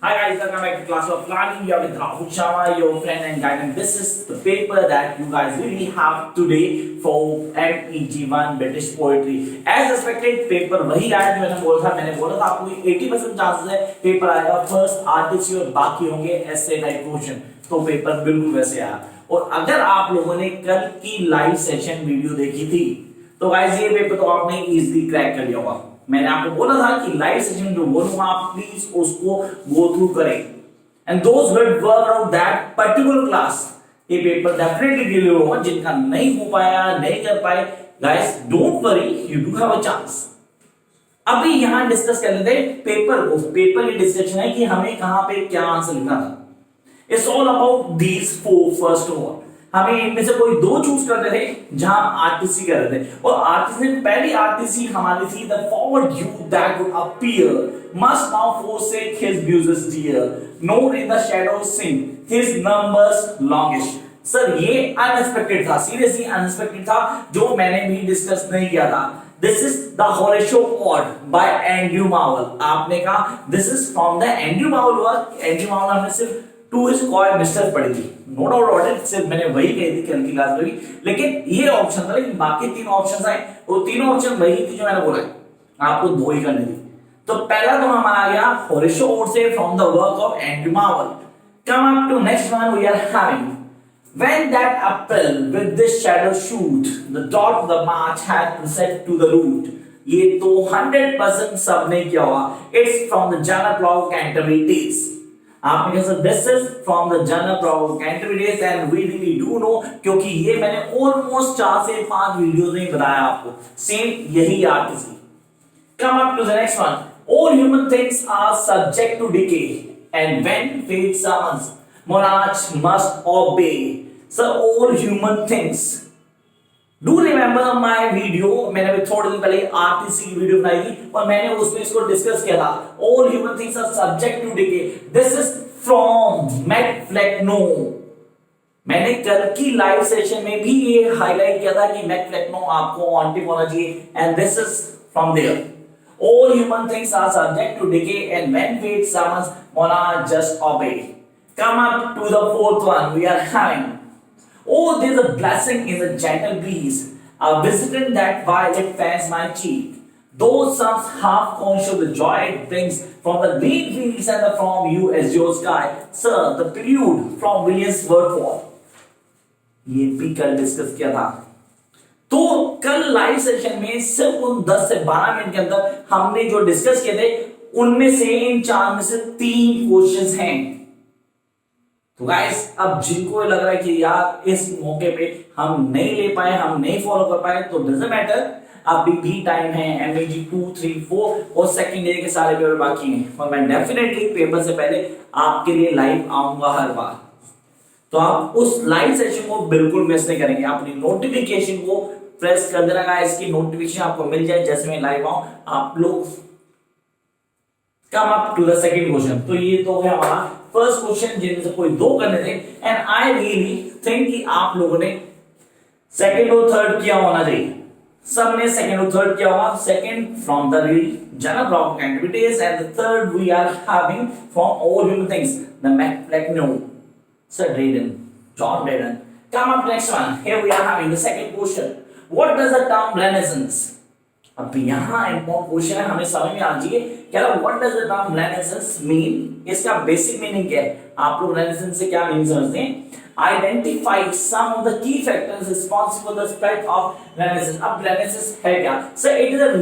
Hi guys, welcome back to class of planning. You are with Rahul Sharma, your friend and guide, and this is the paper that you guys really have today for MEG1 British Poetry. As expected, paper वही आया जो मैंने बोला था आपको 80% chances है paper आएगा first RTC और बाकी होंगे ऐसे टाइप क्वेश्चन, तो पेपर बिल्कुल वैसे आया। और अगर आप लोगों ने कल की लाइव सेशन वीडियो देखी थी तो गाइस ये पेपर तो आपने इजीली क्रैक कर लिया होगा। मैंने आपको बोला था कि लाइव सेशन जो बोलूंगा आप प्लीज उसको गो थ्रू करें, and those will work out that particular class ये पेपर डेफिनेटली डिले होगा। जिनका नहीं हो पाया, नहीं कर पाए, guys don't worry, you do have a chance. अभी यहां डिस्कस कर लेते हैं पेपर को। पेपर की डिस्कशन है कि हमें कहां पे क्या आंसर लिखना था। It's all about these four. First of all हमें इनमें से कोई दो चूज करने थे जहां आरटीसी कर रहे थे, और आरटीसी पहली आरटीसी हमारी थी the forward youth that would appear must now forsake his muses dear, nor in the shadows sing his numbers longish। Sir ये अनएक्सपेक्टेड था, सीरियसली अनएक्सपेक्टेड था, जो मैंने भी डिस्कस नहीं किया था। दिस इज द होरेशो ऑड बाय एंड्रयू मावल। आपने कहा this is from the Andrew Marvell work. Andrew Marvell हमने सिर्फ टू इज कॉल्ड मिस्टर पढ़ी थी, नो डाउट अबाउट इट, सिर्फ मैंने वही कही थी कल की क्लास में भी, लेकिन ये ऑप्शन था। लेकिन बाकी तीन ऑप्शंस आए, वो तीनों ऑप्शन वही थी जो मैंने बोला है, आपको दो ही करनी थी। तो पहला तो हमारा आ गया होरेशो ओड से from the work of Andrew Marvell. Come up to next one we are having when that apple with this shadow shoot the dot the march had set to the root। ये तो 100% सबने किया हुआ। It's from the Jana Plow Canterbury Days। आपने कहा this is from the general problem Canterbury days, and we really do know, क्योंकि ये मैंने ऑलमोस्ट 4 से 5 वीडियोस में बताया आपको, सेम यही RTC. Come up to the next one. All human things are subject to decay, and when fate summons monarchs must obey। Sir all human things, do remember my video, मैंने अभी थोड़े दिन पहले RTC की video बनाई थी और मैंने उसमें इसको डिस्कस किया था। All human things are subject to decay, this is from Mac Flecknoe. मैंने कल की लाइव सेशन में भी ये हाईलाइट किया था कि मैट फ्लेक्नो आपको ऑन टिप होना चाहिए, and this is from there. All human things are subject to decay, and when fate summons monarchs just obey। Come up to the fourth one we are having। Oh, there's a blessing in the gentle breeze, a visitant that violet fans my cheek, though some half conscious the joy it brings from the green fields and the from you azure sky। Sir, the prelude from Williams Wordsworth। ये भी कल discuss किया था। तो कल live session में सिर्फ उन 10 से 12 मिनट के अंदर हमने जो डिस्कस किए थे उनमें से इन 4 में से 3 क्वेश्चंस हैं। तो गाइस अब जिनको लग रहा है कि यार इस मौके पे हम नहीं ले पाए, हम नहीं फॉलो कर पाए, तो डजंट मैटर, अभी भी टाइम है। एमएजी 2, 3, 4 और सेकंड ईयर के सारे पेपर बाकी हैं, और मैं डेफिनेटली पेपर से पहले आपके लिए लाइव आऊंगा हर बार। तो आप उस लाइव सेशन को बिल्कुल मिस नहीं करेंगे। अपनी नोटिफिकेशन को प्रेस कर देना गाइस, की नोटिफिकेशन आपको मिल जाए जैसे मैं लाइव आऊं। आप लोग come up to the second question. तो ये तो है हमारा फर्स्ट क्वेश्चन, जिनमें से कोई दो करने थे, एंड आई रियली थिंक कि आप लोगों ने सेकंड और थर्ड किया होना चाहिए। सबने सेकंड और थर्ड किया होगा। Second from the general problem captivities, and the third we are having from all human things the MacFlecknoe sir Dryden, John Dryden. Come up next one, here we are having the second question. What does the term renaissance. अब यहाँ important question है, हमें समझ में आ जाइए क्या what does the term renaissance mean. इसका basic meaning क्या है, आप लोग रेनेसेंस से क्या मीनिंग समझते हैं। Identify some of the key factors responsible for the spread of renaissance. अब रेनेसेंस है क्या sir, it is a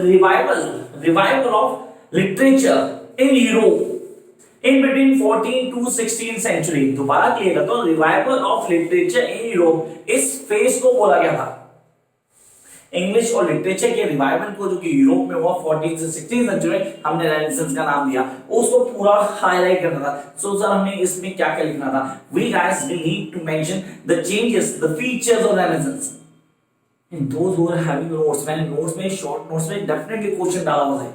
revival of literature in Europe in between 14 to 16 century. दोबारा क्लियर करता हूं, revival of literature in Europe, इस phase को बोला गया था इंग्लिश और लिटरेचर के रिवाइवल को, जो कि यूरोप में हुआ 14 से 16 सेंचुरी में, हमने रेनेसेंस का नाम दिया। उसको पूरा हाईलाइट करना था। सो सर हमने इसमें क्या क्या लिखना था, we guys will need to mention the changes, the features of renaissance in those who are having notes. मैंने नोट्स में, शॉर्ट नोट्स में डेफिनेटली क्वेश्चन डाला हुआ है,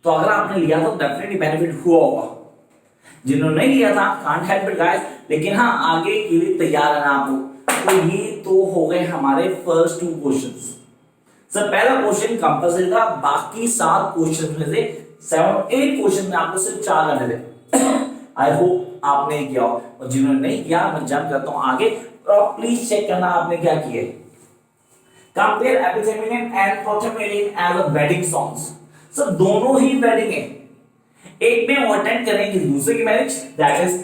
तो अगर आपने लिया तो डेफिनेटली बेनिफिट हुआ होगा। जिन्होंने नहीं लिया था कांट हेल्प इट गाइस, लेकिन हाँ आगे के लिए तैयार रहना आप लोग। तो ये तो हो गए हमारे फर्स्ट 2 क्वेश्चंस। सर पहला क्वेश्चन कंपल्सरी था, बाकी 7 क्वेश्चंस में से 7 8 क्वेश्चन में आपको सिर्फ 4 करने थे। आई होप आपने किया हो, और जिन्होंने नहीं किया मैं जंप करता हूं आगे, तो प्लीज चेक करना आपने क्या किया। Compare Epithalamion and Prothalamion as a wedding songs. Sir दोनों ही वेडिंग है, एक में वो अटेंड करेंगे दूसरे की मैरिज दैट इज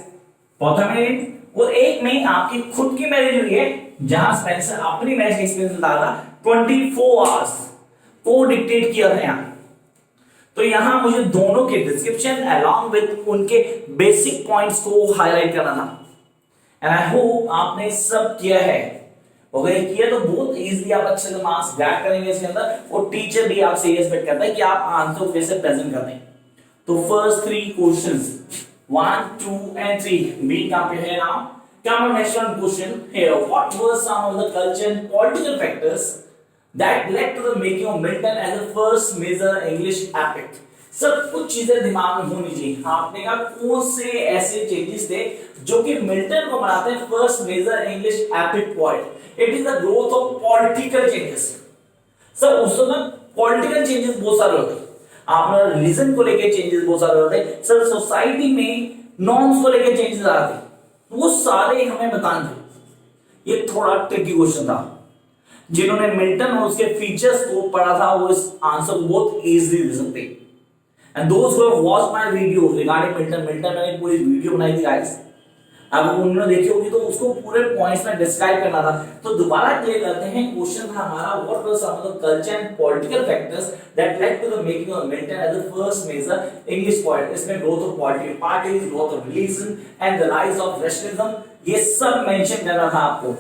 प्रोथेलिन, और एक में आपकी खुद की मैरिज हुई है जहां स्पेंसर अपनी मैरिज एक्सपीरियंस बता रहा 24 आवर्स को डिक्टेट किया था यहां। तो यहां मुझे दोनों के डिस्क्रिप्शन अलोंग विद उनके बेसिक पॉइंट्स को हाईलाइट करना था, एंड आई होप आपने सब किया है। अगर किया तो बहुत इजीली आप अच्छे से मार्क्स ग्रैब करेंगे इसके अंदर, और टीचर भी आपसे ये एक्सपेक्ट करता है कि आप आंसर कैसे प्रेजेंट कर दें। तो first 3 questions 1 2 and 3 being compared here now. Come on, next one question here. What were some of the cultural and political factors that led to the making of Milton as the first major English epic? Sir कुछ चीजें दिमाग में होनी चाहिए। आपने कहा कौन से ऐसे चेंजेस थे जो कि मिल्टन को बनाते हैं first major English epic poet? It is the growth of political changes. Sir उस समय पॉलिटिकल चेंजेस बहुत सारे होते, आपने रिलीजन को लेके चेंजेस बहुत सारे होते, सर सोसाइटी में नॉर्म्स को लेके चेंजेस आते, वो सारे हमें बताने थे। ये थोड़ा ट्रिकी क्वेश्चन था, जिन्होंने मिल्टन और उसके फीचर्स को पढ़ा था वो इस आंसर को बहुत इजीली दे सकते। एंड दोस्त who have watched my video regarding Milton मैंने पूरी वीडियो बनाई थी गाइस, अब उन्होंने देखी होगी तो उसको पूरे पॉइंट्स में डिस्क्राइब करना था। तो दोबारा क्लियर करते हैं, क्वेश्चन था हमारा what were some of the culture and political factors that led to the making of Milton as the first major English poet. इसमें growth of parties, growth of religion and the rise of rationalism, ये सब mention करना था आपको।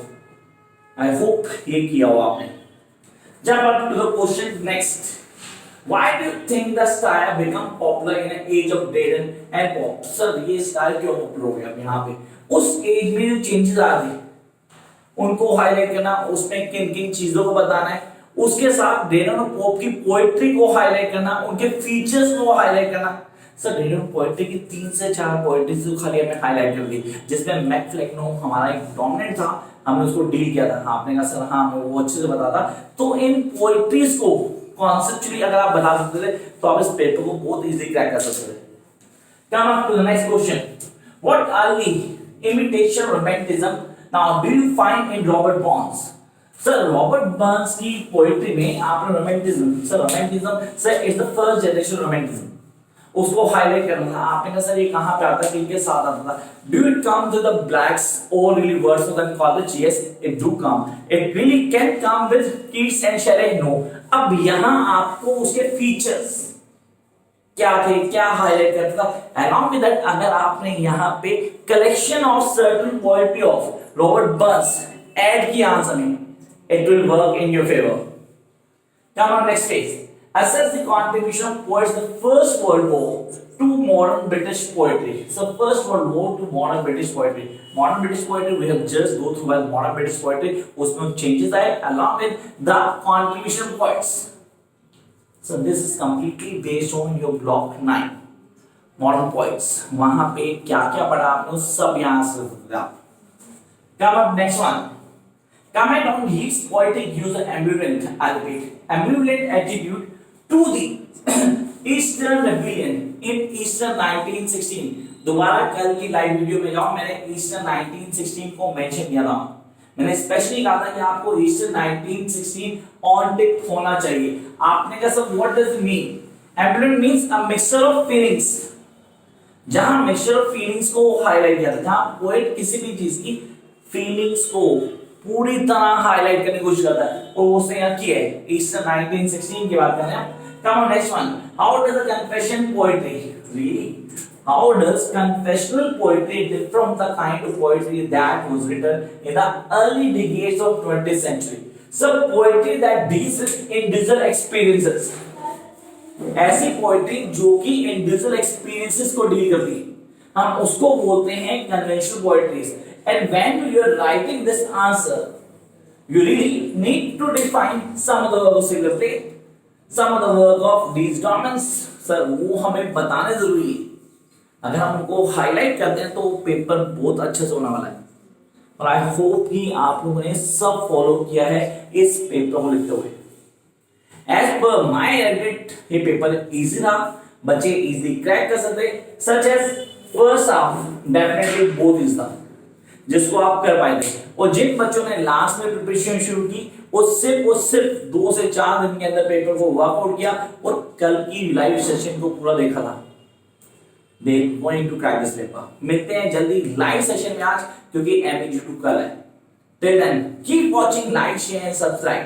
I hope ये किया हो आपने। Jump up to the question next. Why do you think the style become popular in an age of Darren and pop? Sir ये स्टाइल क्यों पॉपुलर हो गया यहाँ पे? उस एज में जो चेंजेस आ रहे उनको हाईलाइट करना, उसमें किन किन चीजों को बताना है, उसके साथ डेरन और पॉप की पोएट्री को हाईलाइट करना, उनके फीचर्स को हाईलाइट करना। सर डेरन पोएट्री की 3 से 4 पोएट्री तो खाली हमें हाईलाइट कर दी, जिसमें मैकफ्लेक्नो हमारा एक डोमिनेंट था, हमने उसको डील किया था। आपने कहा सर हाँ मैं वो अच्छे से बताता, तो इन पोएट्रीज को कॉन्सेप्चुअली अगर आप बता सकते थे तो आप इस पेपर को बहुत इजीली क्रैक कर सकते थे। Come up to the next question. What early imitation romanticism now do you find in Robert Burns? Sir Robert Burns की पोएट्री में आपने romanticism, sir is the first generation romanticism, उसको highlight करना था। आपने कहा सर ये कहां पे आता है, किनके साथ आता था? Do it come to the blacks और really words of the college? Yes it do come, it really can come with kids and sharing. No, अब यहां आपको उसके फीचर्स क्या थे, क्या हाईलाइट करता था। अलॉन्ग विद दैट अगर आपने यहां पे collection of certain poetry of Robert Burns add किया आंसर में, it will work in your favour. Come on next page. Assess the contribution of poets the First World War to modern British poetry. So First World War to modern British poetry. Modern British poetry we have just go through as modern British poetry. उसमें changes आए along with the contribution of poets. So this is completely based on your block 9 modern poets. वहाँ पे क्या-क्या पढ़ा आपने सब यहाँ से Come up next one. Comment on his poetic use of ambivalent attitude to the Eastern Rebellion in Eastern 1916. दोबारा कल की लाइव वीडियो में जाओ, मैंने Eastern 1916 को मेंशन किया था। मैंने स्पेशली कहा था कि आपको Eastern 1916 ऑन टिप होना चाहिए। आपने कहा सब what does it mean? Ambivalent means a mixture of feelings, जहां मिक्सचर ऑफ फीलिंग्स को हाईलाइट किया था, जहां पोएट किसी भी चीज की फीलिंग्स को पूरी तरह हाईलाइट करने की कोशिश करता है, और उसने यहाँ किया है। ईस्टर 1916 की बात कर रहे हैं। Come on next one. How does the confession poetry really, how does confessional poetry differ from the kind of poetry that was written in the early decades of 20th century? सब poetry that deals with individual experiences, ऐसी poetry जो कि individual experiences को deal करती है, हम उसको बोलते हैं conventional poetries. And when you are writing this answer, you really need to define some of the work of Shakespeare play, some of the work of these Dormans. Sir वो हमें बताने जरूरी है। अगर हम उनको हाईलाइट करते हैं तो पेपर बहुत अच्छे से होने वाला है, और आई होप कि आप लोगों ने सब फॉलो किया है इस पेपर को लिखते हुए। एज पर माई एडिट ये पेपर इजी रहा, बच्चे इजीली क्रैक कर सकते, such as first half definitely both is the, जिसको आप कर पाएंगे। और जिन बच्चों ने लास्ट में प्रिपरेशन शुरू की वो सिर्फ 2 से 4 दिन के अंदर पेपर को वर्कआउट किया और कल की लाइव सेशन को पूरा देखा था, they going to crack this paper। मिलते हैं जल्दी लाइव सेशन में आज, क्योंकि MEG2 कल है। Till then keep watching, like, share and subscribe।